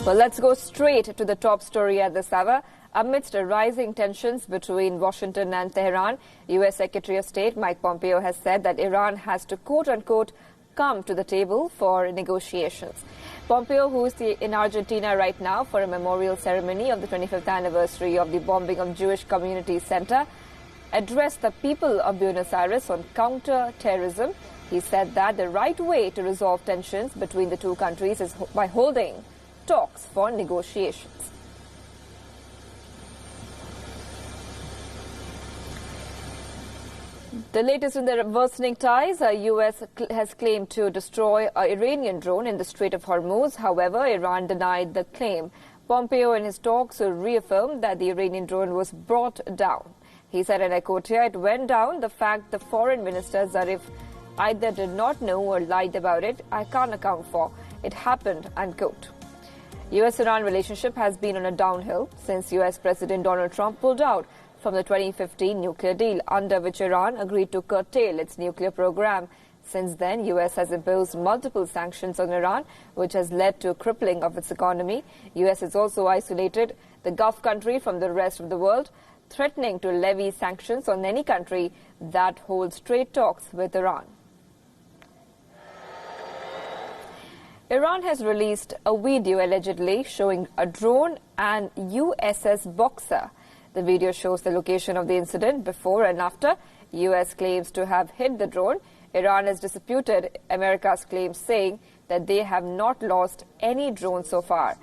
Well, let's go straight to the top story at this hour. Amidst rising tensions between Washington and Tehran, U.S. Secretary of State Mike Pompeo has said that Iran has to, quote-unquote, come to the table for negotiations. Pompeo, who is in Argentina right now for a memorial ceremony of the 25th anniversary of the bombing of Jewish Community Center, addressed the people of Buenos Aires on counter-terrorism. He said that the right way to resolve tensions between the two countries is by holding talks for negotiations. The latest in the worsening ties, U.S. has claimed to destroy an Iranian drone in the Strait of Hormuz. However, Iran denied the claim. Pompeo in his talks reaffirmed that the Iranian drone was brought down. He said, and I quote here, "It went down. The fact the foreign minister Zarif either did not know or lied about it, I can't account for. It happened," unquote. U.S.-Iran relationship has been on a downhill since U.S. President Donald Trump pulled out from the 2015 nuclear deal, under which Iran agreed to curtail its nuclear program. Since then, U.S. has imposed multiple sanctions on Iran, which has led to a crippling of its economy. U.S. has also isolated the Gulf country from the rest of the world, threatening to levy sanctions on any country that holds trade talks with Iran. Iran has released a video allegedly showing a drone and USS Boxer. The video shows the location of the incident before and after. U.S. claims to have hit the drone. Iran has disputed America's claims, saying that they have not lost any drone so far.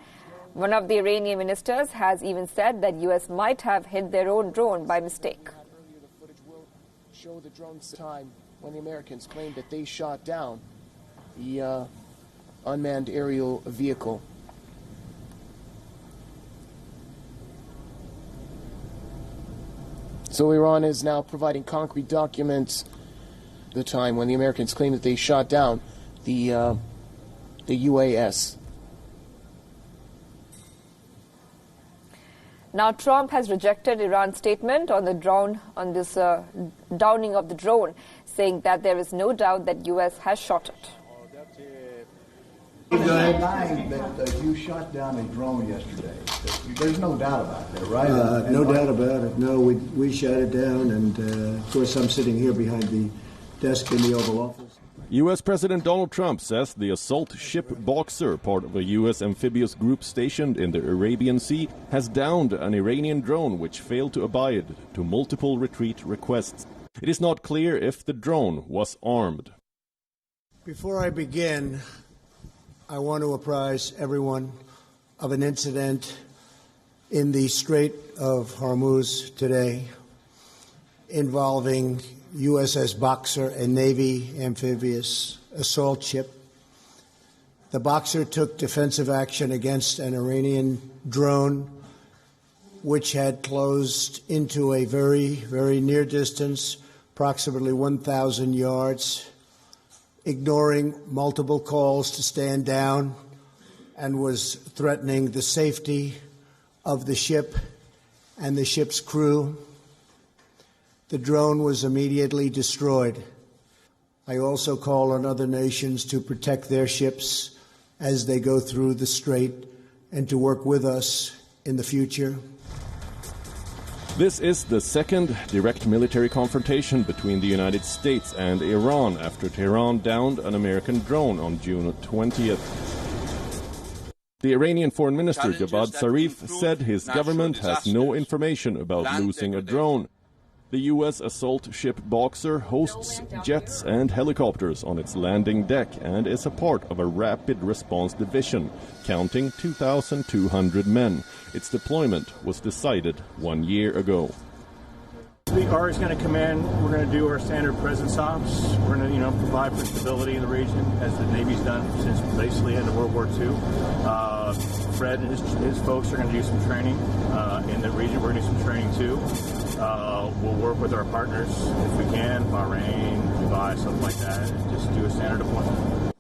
One of the Iranian ministers has even said that U.S. might have hit their own drone by mistake. Earlier, the footage will show the drone's time when the Americans claimed that they shot down the unmanned aerial vehicle. So Iran is now providing concrete documents the time when the Americans claim that they shot down the UAS. Now, Trump has rejected Iran's statement on the drone, on this downing of the drone, saying that there is no doubt that U.S. has shot it. You're denying that you shot down a drone yesterday. There's no doubt about that, right? No doubt about it. No, we shot it down, and of course I'm sitting here behind the desk in the Oval Office. U.S. President Donald Trump says the assault ship Boxer, part of a U.S. amphibious group stationed in the Arabian Sea, has downed an Iranian drone which failed to abide to multiple retreat requests. It is not clear if the drone was armed. Before I begin, I want to apprise everyone of an incident in the Strait of Hormuz today involving USS Boxer, a Navy amphibious assault ship. The Boxer took defensive action against an Iranian drone which had closed into a very, very near distance, approximately 1,000 yards, ignoring multiple calls to stand down, and was threatening the safety of the ship and the ship's crew. The drone was immediately destroyed. I also call on other nations to protect their ships as they go through the strait and to work with us in the future. This is the second direct military confrontation between the United States and Iran after Tehran downed an American drone on June 20th. The Iranian Foreign Minister Javad Zarif said his government has no information about losing a drone. The U.S. assault ship Boxer hosts jets and helicopters on its landing deck and is a part of a rapid response division, counting 2,200 men. Its deployment was decided 1 year ago. The R is going to come in. We're going to do our standard presence ops. We're going to, provide for stability in the region, as the Navy's done since basically the end of World War II. Fred and his folks are going to do some training in the region. We're going to do some training too. We'll work with our partners if we can, Bahrain, Dubai, something like that, and just do a standard deployment.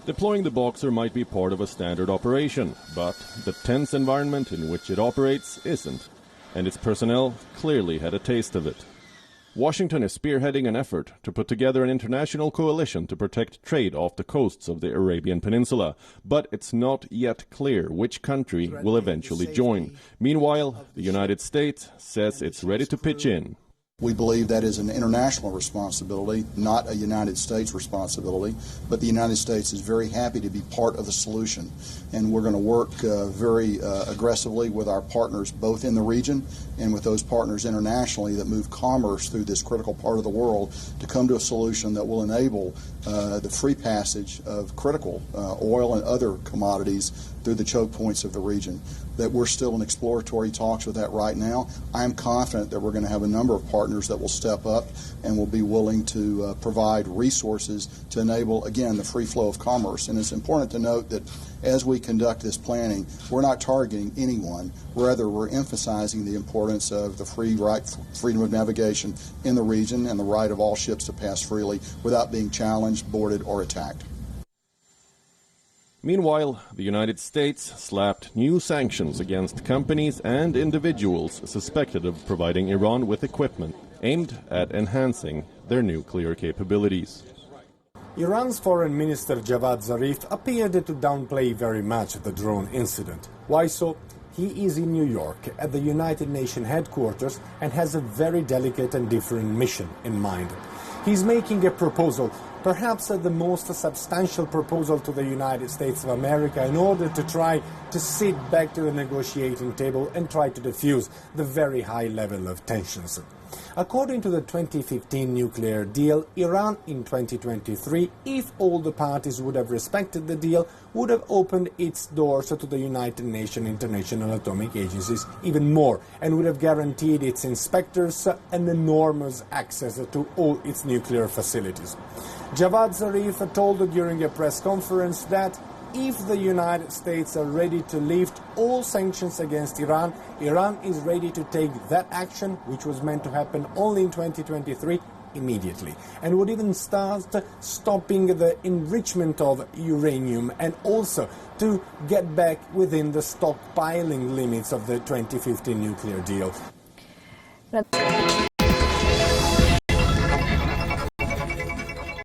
Deploying the Boxer might be part of a standard operation, but the tense environment in which it operates isn't, and its personnel clearly had a taste of it. Washington is spearheading an effort to put together an international coalition to protect trade off the coasts of the Arabian Peninsula, but it's not yet clear which country will eventually join. Meanwhile, the United States says it's ready to pitch in. We believe that is an international responsibility, not a United States responsibility, but the United States is very happy to be part of the solution. And we're going to work very aggressively with our partners both in the region and with those partners internationally that move commerce through this critical part of the world to come to a solution that will enable the free passage of critical oil and other commodities through the choke points of the region. That we're still in exploratory talks with that right now. I'm confident that we're going to have a number of partners that will step up and will be willing to provide resources to enable, again, the free flow of commerce. And it's important to note that as we conduct this planning, we're not targeting anyone. Rather, we're emphasizing the importance of the freedom of navigation in the region and the right of all ships to pass freely without being challenged, boarded, or attacked. Meanwhile, the United States slapped new sanctions against companies and individuals suspected of providing Iran with equipment aimed at enhancing their nuclear capabilities. Iran's Foreign Minister Javad Zarif appeared to downplay very much the drone incident. Why so? He is in New York at the United Nations headquarters and has a very delicate and different mission in mind. He's making a proposal, perhaps the most substantial proposal to the United States of America in order to try to sit back to the negotiating table and try to defuse the very high level of tensions. According to the 2015 nuclear deal, Iran in 2023, if all the parties would have respected the deal, would have opened its doors to the United Nations International Atomic Agencies even more and would have guaranteed its inspectors an enormous access to all its nuclear facilities. Javad Zarif told during a press conference that if the United States are ready to lift all sanctions against Iran, Iran is ready to take that action, which was meant to happen only in 2023, immediately, and would even start stopping the enrichment of uranium and also to get back within the stockpiling limits of the 2015 nuclear deal.